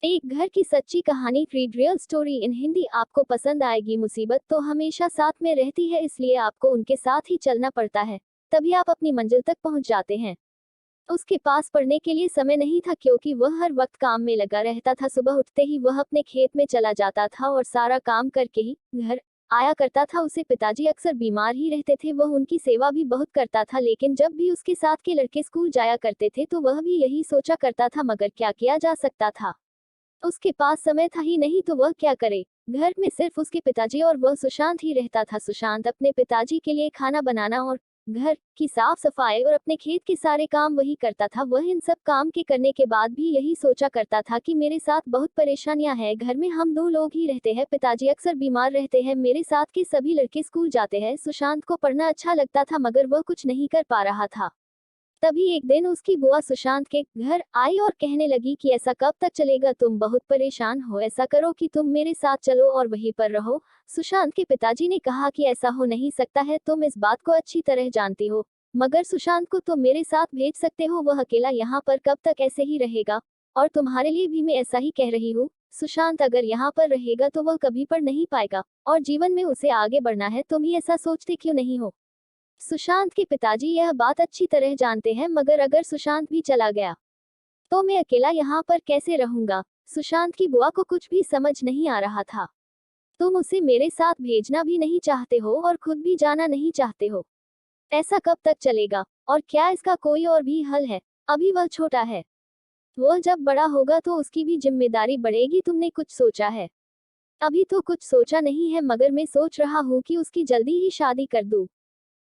एक घर की सच्ची कहानी read real story in Hindi. आपको पसंद आएगी। मुसीबत तो हमेशा साथ में रहती है, इसलिए आपको उनके साथ ही चलना पड़ता है, तभी आप अपनी मंजिल तक पहुंच जाते हैं। उसके पास पढ़ने के लिए समय नहीं था, क्योंकि वह हर वक्त काम में लगा रहता था। सुबह उठते ही वह अपने खेत में चला जाता था और सारा काम करके ही घर आया करता था। उसे पिताजी अक्सर बीमार ही रहते थे। वह उनकी सेवा भी बहुत करता था, लेकिन जब भी उसके साथ के लड़के स्कूल जाया करते थे तो वह भी यही सोचा करता था, मगर क्या किया जा सकता था। उसके पास समय था ही नहीं तो वह क्या करे। घर में सिर्फ उसके पिताजी और वह सुशांत ही रहता था। सुशांत अपने पिताजी के लिए खाना बनाना और घर की साफ सफाई और अपने खेत के सारे काम वही करता था। वह इन सब काम के करने के बाद भी यही सोचा करता था कि मेरे साथ बहुत परेशानियां हैं। घर में हम दो लोग ही रहते हैं, पिताजी अक्सर बीमार रहते हैं, मेरे साथ के सभी लड़के स्कूल जाते हैं। सुशांत को पढ़ना अच्छा लगता था, मगर वह कुछ नहीं कर पा रहा था। तभी एक दिन उसकी बुआ सुशांत के घर आई और कहने लगी कि ऐसा कब तक चलेगा, तुम बहुत परेशान हो, ऐसा करो कि तुम मेरे साथ चलो और वहीं पर रहो। सुशांत के पिताजी ने कहा कि ऐसा हो नहीं सकता है, तुम इस बात को अच्छी तरह जानती हो, मगर सुशांत को तुम मेरे साथ भेज सकते हो, वह अकेला यहाँ पर कब तक ऐसे ही रहेगा। और तुम्हारे लिए भी मैं ऐसा ही कह रही हूँ। सुशांत अगर यहाँ पर रहेगा तो वह कभी पढ़ नहीं पाएगा, और जीवन में उसे आगे बढ़ना है। तुम ही ऐसा सोचते क्यों नहीं हो। सुशांत के पिताजी यह बात अच्छी तरह जानते हैं, मगर अगर सुशांत भी चला गया तो मैं अकेला यहाँ पर कैसे रहूंगा। सुशांत की बुआ को कुछ भी समझ नहीं आ रहा था। तुम उसे मेरे साथ भेजना भी नहीं चाहते हो और खुद भी जाना नहीं चाहते हो। ऐसा कब तक चलेगा, और क्या इसका कोई और भी हल है। अभी वह छोटा है, वह जब बड़ा होगा तो उसकी भी जिम्मेदारी बढ़ेगी। तुमने कुछ सोचा है। अभी तो कुछ सोचा नहीं है, मगर मैं सोच रहा हूँ कि उसकी जल्दी ही शादी कर दूँ।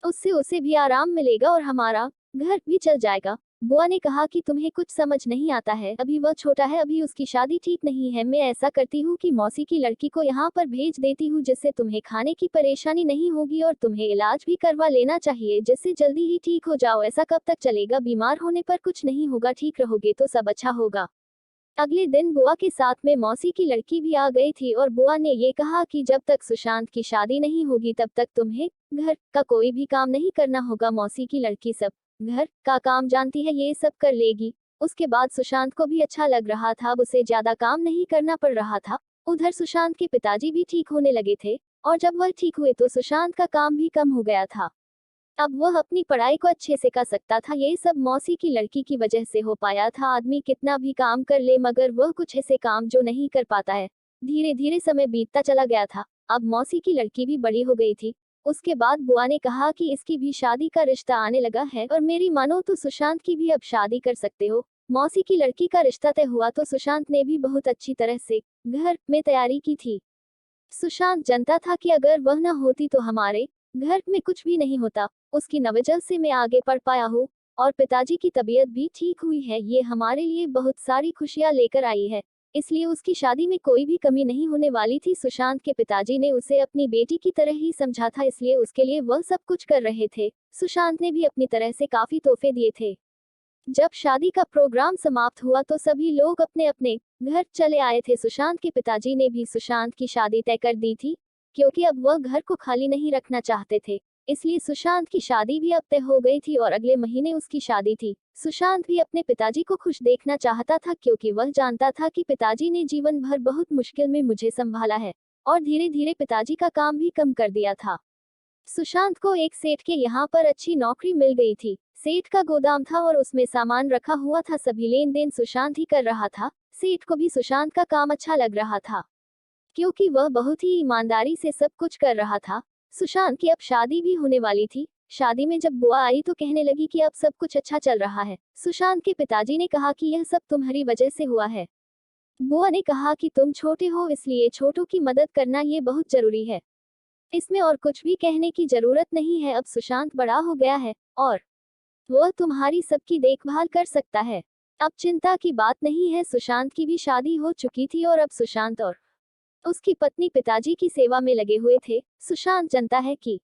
उससे उसे भी आराम मिलेगा और हमारा घर भी चल जाएगा। बुआ ने कहा कि तुम्हें कुछ समझ नहीं आता है, अभी वह छोटा है, अभी उसकी शादी ठीक नहीं है। मैं ऐसा करती हूँ कि मौसी की लड़की को यहाँ पर भेज देती हूँ, जिससे तुम्हें खाने की परेशानी नहीं होगी और तुम्हें इलाज भी करवा लेना चाहिए, जिससे जल्दी ही ठीक हो जाओ। ऐसा कब तक चलेगा, बीमार होने पर कुछ नहीं होगा, ठीक रहोगे तो सब अच्छा होगा। अगले दिन बुआ के साथ में मौसी की लड़की भी आ गई थी, और बुआ ने ये कहा कि जब तक सुशांत की शादी नहीं होगी तब तक तुम्हें घर का कोई भी काम नहीं करना होगा। मौसी की लड़की सब घर का काम जानती है, ये सब कर लेगी। उसके बाद सुशांत को भी अच्छा लग रहा था, अब उसे ज्यादा काम नहीं करना पड़ रहा था। उधर सुशांत के पिताजी भी ठीक होने लगे थे, और जब वह ठीक हुए तो सुशांत का काम भी कम हो गया था। अब वह अपनी पढ़ाई को अच्छे से कर सकता था। ये सब मौसी की लड़की की वजह से हो पाया था। आदमी कितना भी काम कर ले, मगर वह कुछ ऐसे काम जो नहीं कर पाता है। धीरे धीरे समय बीतता चला गया था। अब मौसी की लड़की भी बड़ी हो गई थी। उसके बाद बुआ ने कहा कि इसकी भी शादी का रिश्ता आने लगा है, और मेरी मानो तो सुशांत की भी अब शादी कर सकते हो। मौसी की लड़की का रिश्ता तय हुआ तो सुशांत ने भी बहुत अच्छी तरह से घर में तैयारी की थी। सुशांत जानता था कि अगर वह न होती तो हमारे घर में कुछ भी नहीं होता। उसकी न वजह से मैं आगे पढ़ पाया हूँ, और पिताजी की तबीयत भी ठीक हुई है। ये हमारे लिए बहुत सारी खुशियां लेकर आई है, इसलिए उसकी शादी में कोई भी कमी नहीं होने वाली थी। सुशांत के पिताजी ने उसे अपनी बेटी की तरह ही समझा था, इसलिए उसके लिए वह सब कुछ कर रहे थे। सुशांत ने भी अपनी तरह से काफी तोहफे दिए थे। जब शादी का प्रोग्राम समाप्त हुआ तो सभी लोग अपने अपने घर चले आए थे। सुशांत के पिताजी ने भी सुशांत की शादी तय कर दी थी, क्योंकि अब वह घर को खाली नहीं रखना चाहते थे। इसलिए सुशांत की शादी भी अब तय हो गई थी, और अगले महीने उसकी शादी थी। सुशांत भी अपने पिताजी को खुश देखना चाहता था, क्योंकि वह जानता था कि पिताजी ने जीवन भर बहुत मुश्किल में मुझे संभाला है, और धीरे धीरे पिताजी का काम भी कम कर दिया था। सुशांत को एक सेठ के यहाँ पर अच्छी नौकरी मिल गई थी। सेठ का गोदाम था और उसमें सामान रखा हुआ था, सभी लेन देन सुशांत ही कर रहा था। सेठ को भी सुशांत का काम अच्छा लग रहा था, क्योंकि वह बहुत ही ईमानदारी से सब कुछ कर रहा था। सुशांत की अब शादी भी होने वाली थी। शादी में जब बुआ आई तो कहने लगी कि अब सब कुछ अच्छा चल रहा है। सुशांत के पिताजी ने कहा कि यह सब तुम्हारी वजह से हुआ है। बुआ ने कहा कि तुम छोटे हो, इसलिए छोटों की मदद करना ये बहुत जरूरी है। इसमें और कुछ भी कहने की जरूरत नहीं है। अब सुशांत बड़ा हो गया है, और वह तुम्हारी सबकी देखभाल कर सकता है। अब चिंता की बात नहीं है। सुशांत की भी शादी हो चुकी थी, और अब सुशांत और उसकी पत्नी पिताजी की सेवा में लगे हुए थे। सुशांत जानता है कि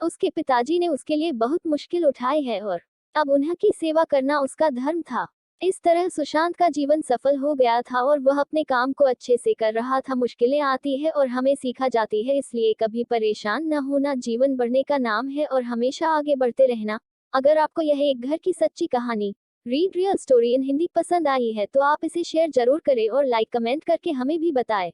उसके पिताजी ने उसके लिए बहुत मुश्किल उठाई है, और अब उनकी सेवा करना उसका धर्म था। इस तरह सुशांत का जीवन सफल हो गया था, और वह अपने काम को अच्छे से कर रहा था। मुश्किलें आती है और हमें सीखा जाती है, इसलिए कभी परेशान न होना जीवन बढ़ने का नाम है, और हमेशा आगे बढ़ते रहना। अगर आपको यह एक घर की सच्ची कहानी read real story in Hindi पसंद आई है तो आप इसे शेयर जरूर करें और लाइक कमेंट करके हमें भी बताएं।